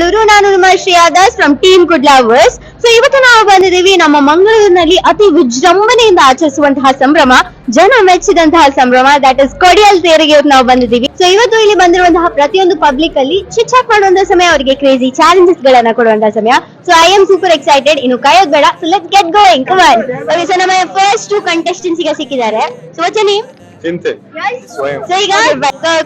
ಬೆಂಗಳೂರು. ನಾನು ನಿಮ್ಮ Shreya Das from team good lovers. So ಇವತ್ತು ನಾವು ಬಂದಿದ್ದೀವಿ ನಮ್ಮ ಮಂಗಳೂರಿನಲ್ಲಿ ಅತಿ ವಿಜೃಂಭಣೆಯಿಂದ ಆಚರಿಸುವಂತಹ ಸಂಭ್ರಮ, ಜನ ಮೆಚ್ಚಿದಂತಹ ಸಂಭ್ರಮ, ದಟ್ ಇಸ್ ಕೊಡಿಯಲ್ ತೇರಿಗೆ ಇವತ್ತು ನಾವು ಬಂದಿದ್ದೀವಿ. ಸೊ ಇವತ್ತು ಇಲ್ಲಿ ಬಂದಿರುವಂತಹ ಪ್ರತಿಯೊಂದು ಪಬ್ಲಿಕ್ ಅಲ್ಲಿ ಚಿಟ್ ಚಾಟ್ ಮಾಡುವಂತಹ ಸಮಯ, ಅವರಿಗೆ ಕ್ರೇಜಿ ಚಾಲೆಂಜಸ್ ಗಳನ್ನ ಕೊಡುವಂತಹ ಸಮಯ. So I am super excited. ಇನ್ನು ಕಾಯೋದ್ ಬೇಡ, so let's get going. Come on. Okay, so ನಮ್ಮ ಫಸ್ಟ್ 2 ಕಂಟೆಸ್ಟೆಂಟ್ಸ್ ಈಗ ಸಿಕ್ಕಿದ್ದಾರೆ. So what's your name? ಚಿಂತೆ ಸೊ ಈಗ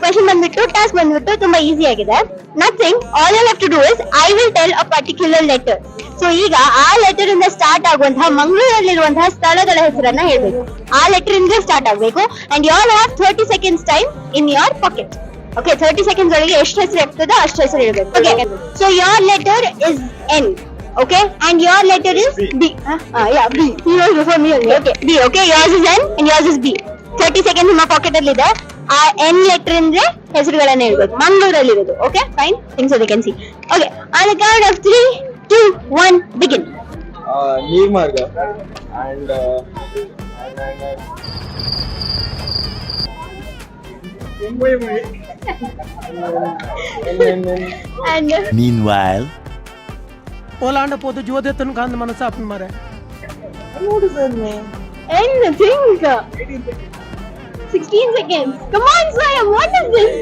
ಕ್ವೆಶ್ಚನ್ ಬಂದ್ಬಿಟ್ಟು, ಟಾಸ್ಕ್ ಬಂದ್ಬಿಟ್ಟು ತುಂಬಾ ಈಸಿ ಆಗಿದೆ. Nothing, all you have to do is I will tell a particular letter. So ಈಗ ಆ ಲೆಟರ್ ಇಂದ ಸ್ಟಾರ್ಟ್ ಆಗುವಂತಹ ಮಂಗಳೂರಲ್ಲಿರುವಂತಹ ಸ್ಥಳಗಳ ಹೆಸರನ್ನ ಹೇಳ್ಬೇಕು. ಆ ಲೆಟರ್ ಇಂದ ಸ್ಟಾರ್ಟ್ ಆಗ್ಬೇಕು. And you all have 30 seconds time in your pocket. Okay, 30 seconds ಒಳಗೆ ಎಷ್ಟು ಹೆಸರು ಇರ್ತದೋ ಅಷ್ಟು ಹೆಸರು ಇರಬೇಕು. Okay, so your letter is N. Okay, and your letter is B. Yeah, B. You know before me only. Okay, B. Okay, yours is N and yours is B. 30 seconds ನಿಮ್ಮ packet ಅಲ್ಲಿ ಇದೆ. ಆ N letter ಅಂದ್ರೆ ಹೆಸರುಗಳನ್ನ ಹೇಳ್ಬೇಕು, ಮಂಗಳೂರಲ್ಲಿ ಇರೋದು. Okay, fine. Things they can see. Okay, on the count of 3, 2, 1, begin. ನೀರ್ಮಾರ್ಗ and And Meanwhile, పోలాండ పోతూ జ్యోతిత్తను కాంత మనసు అప్పుడు మరే N, think. 16 seconds. Come on, Swayam, what is this?